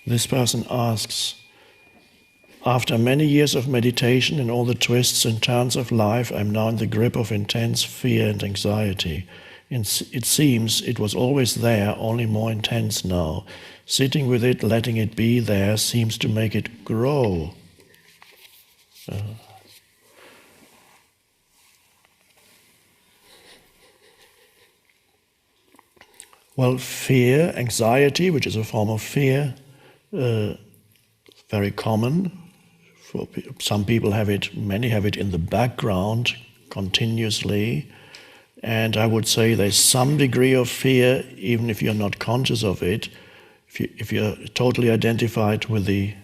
This person asks, after many years of meditation and all the twists and turns of life, I'm now in the grip of intense fear and anxiety. It seems it was always there, only more intense now. Sitting with it, letting it be there, seems to make it grow. Well, fear, anxiety, which is a form of fear, very common. For some people have it, many have it in the background continuously. And I would say there's some degree of fear, even if you're not conscious of it. If you're totally identified with the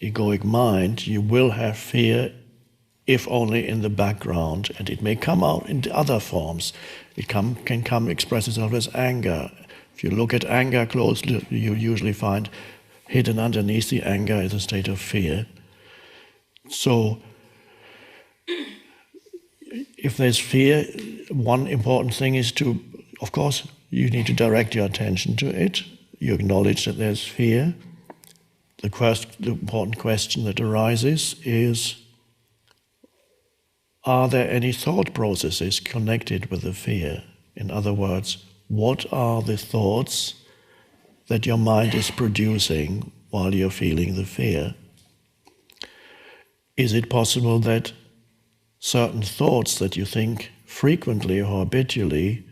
egoic mind, you will have fear, if only in the background, and it may come out in other forms. It can express itself as anger. If you look at anger closely, you usually find hidden underneath the anger is a state of fear. So, if there's fear, one important thing is to, of course, you need to direct your attention to it. You acknowledge that there's fear. The important question that arises is, are there any thought processes connected with the fear? In other words, what are the thoughts that your mind is producing while you're feeling the fear? Is it possible that certain thoughts that you think frequently or habitually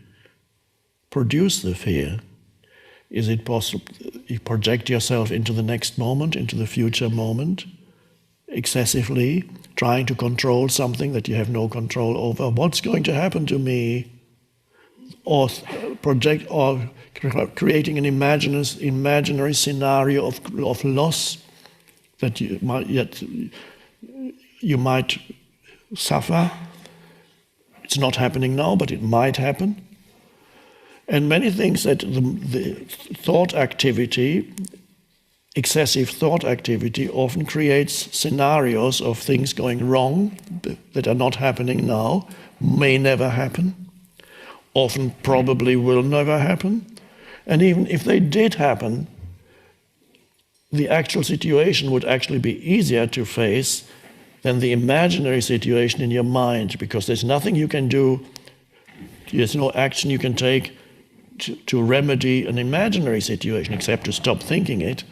produce the fear? Is it possible you project yourself into the next moment, into the future moment, excessively, trying to control something that you have no control over? What's going to happen to me? Or creating an imaginary scenario of loss that you might suffer. It's not happening now, but it might happen. And many things that the thought activity, excessive thought activity, often creates scenarios of things going wrong that are not happening now, may never happen, often probably will never happen. And even if they did happen, the actual situation would actually be easier to face than the imaginary situation in your mind, because there's nothing you can do, there's no action you can take to remedy an imaginary situation except to stop thinking it.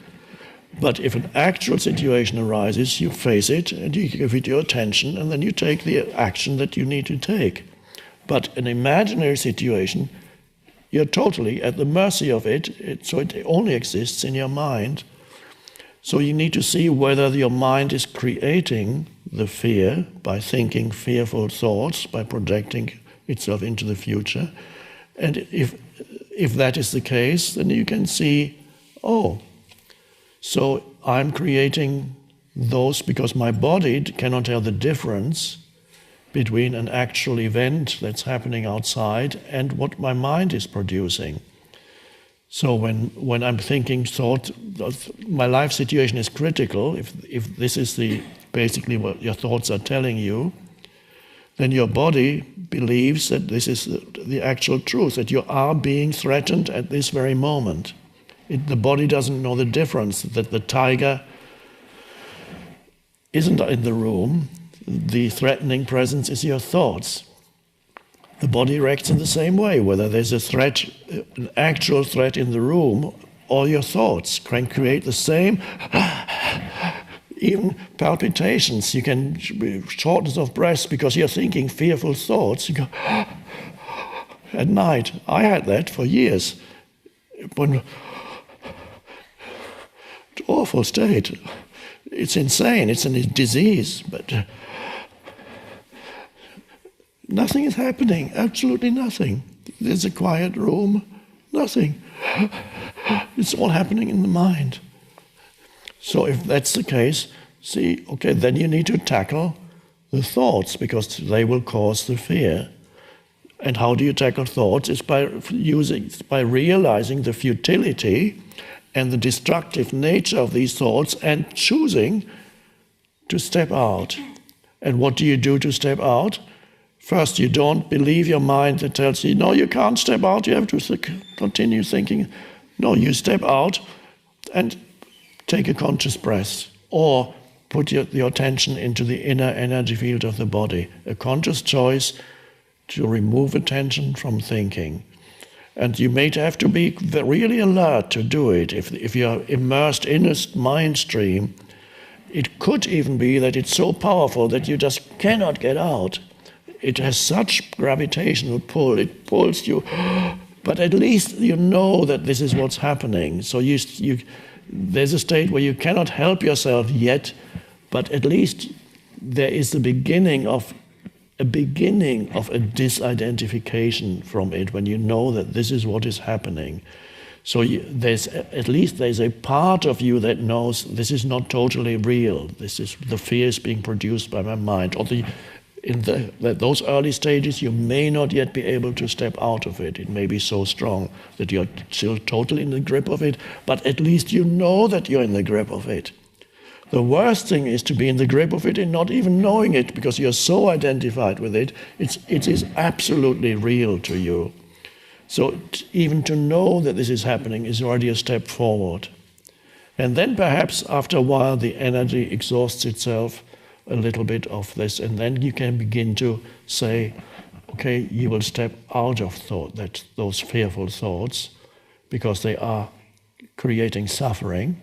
But if an actual situation arises, you face it and you give it your attention, and then you take the action that you need to take. But an imaginary situation, you're totally at the mercy of it, so it only exists in your mind. So you need to see whether your mind is creating the fear by thinking fearful thoughts, by projecting itself into the future. And if that is the case, then you can see, oh, so I'm creating those because my body cannot tell the difference between an actual event that's happening outside and what my mind is producing. So when I'm thinking thought, my life situation is critical, if this is basically what your thoughts are telling you, then your body believes that this is the actual truth, that you are being threatened at this very moment. The body doesn't know the difference, that the tiger isn't in the room, the threatening presence is your thoughts. The body reacts in the same way, whether there's a threat, an actual threat in the room, or your thoughts can create the same, even palpitations. You can shortness of breath because you're thinking fearful thoughts. You go at night. I had that for years. Awful state. It's insane. It's a disease, but nothing is happening. Absolutely nothing. There's a quiet room. Nothing. It's all happening in the mind. So if that's the case, see, okay, then you need to tackle the thoughts because they will cause the fear. And how do you tackle thoughts? It's by realizing the futility and the destructive nature of these thoughts and choosing to step out. And what do you do to step out? First, you don't believe your mind that tells you, no, you can't step out, you have to continue thinking. No, you step out and take a conscious breath, or put your attention into the inner energy field of the body. A conscious choice to remove attention from thinking. And you may have to be really alert to do it. If you're immersed in a mind stream, it could even be that it's so powerful that you just cannot get out. It has such gravitational pull, it pulls you, but at least you know that this is what's happening. So there's a state where you cannot help yourself yet, but at least there is the beginning of a disidentification from it, when you know that this is what is happening. So there's a part of you that knows this is not totally real. This is the fear is being produced by my mind. Or in those early stages, you may not yet be able to step out of it. It may be so strong that you're still totally in the grip of it, but at least you know that you're in the grip of it. The worst thing is to be in the grip of it and not even knowing it, because you're so identified with it. It is absolutely real to you. So even to know that this is happening is already a step forward. And then perhaps after a while the energy exhausts itself a little bit of this, and then you can begin to say, okay, you will step out of those fearful thoughts, because they are creating suffering.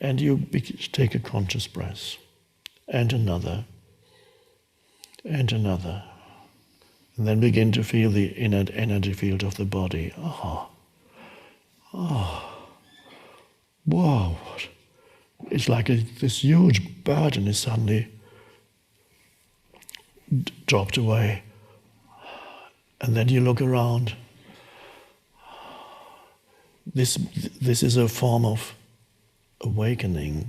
And you take a conscious breath, and another, and another. And then begin to feel the inner energy field of the body. Wow. It's like this huge burden is suddenly dropped away. And then you look around. This is a form of awakening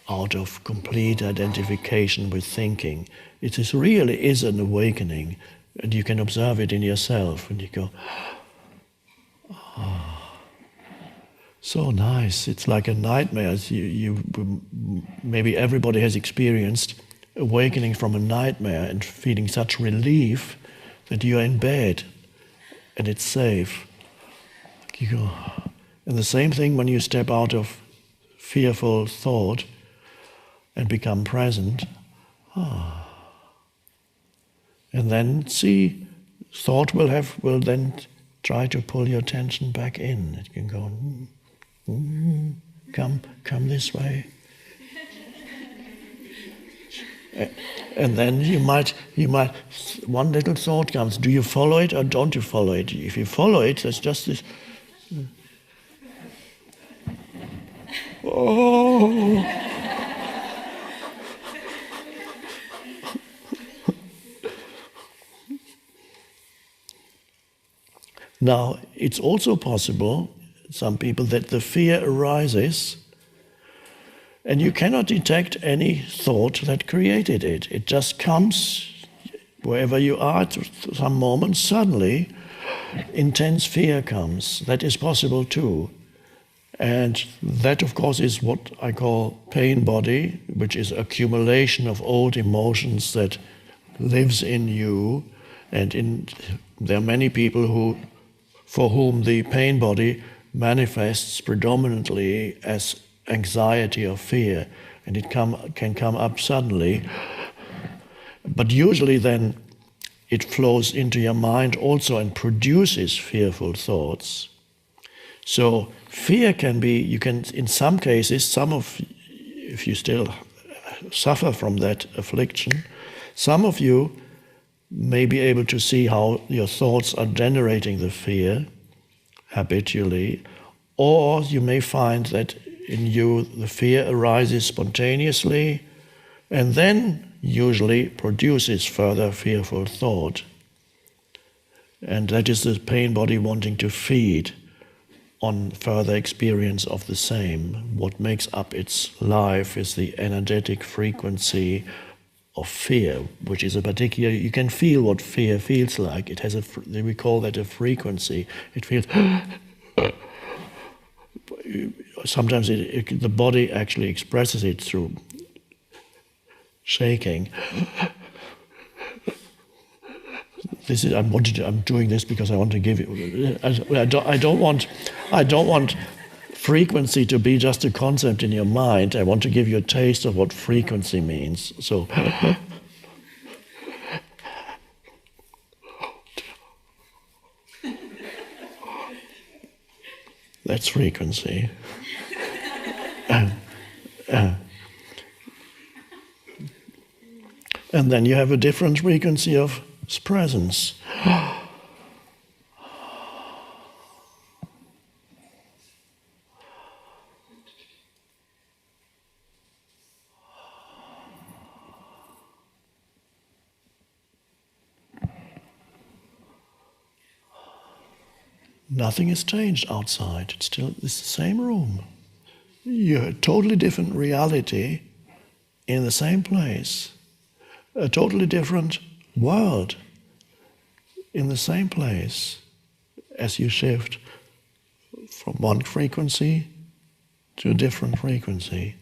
out of complete identification with thinking. It really is an awakening, and you can observe it in yourself, and you go, so nice. It's like a nightmare. Maybe everybody has experienced awakening from a nightmare and feeling such relief that you are in bed and it's safe. You go, and the same thing when you step out of fearful thought and become present. And then see, thought will then try to pull your attention back in. It can go, come this way. And then you might, one little thought comes. Do you follow it or don't you follow it? If you follow it, there's just this. Oh. Now, it's also possible, some people, that the fear arises and you cannot detect any thought that created it. It just comes wherever you are at some moment. Suddenly, intense fear comes. That is possible too. And that, of course, is what I call pain body, which is accumulation of old emotions that lives in you. And there are many people for whom the pain body manifests predominantly as anxiety or fear, and it can come up suddenly. But usually then it flows into your mind also and produces fearful thoughts. So fear can be, in some cases, if you still suffer from that affliction, some of you may be able to see how your thoughts are generating the fear habitually, or you may find that in you the fear arises spontaneously and then usually produces further fearful thought. And that is the pain body wanting to feed on further experience of the same. What makes up its life is the energetic frequency of fear, which is a particular, you can feel what fear feels like. It has we call that a frequency. It feels, sometimes the body actually expresses it through shaking. I'm doing this because I want to give you. I don't want frequency to be just a concept in your mind, I want to give you a taste of what frequency means. So, that's frequency. And then you have a different frequency of presence. Nothing has changed outside. It's still the same room. You have a totally different reality in the same place. A totally different world in the same place as you shift from one frequency to a different frequency.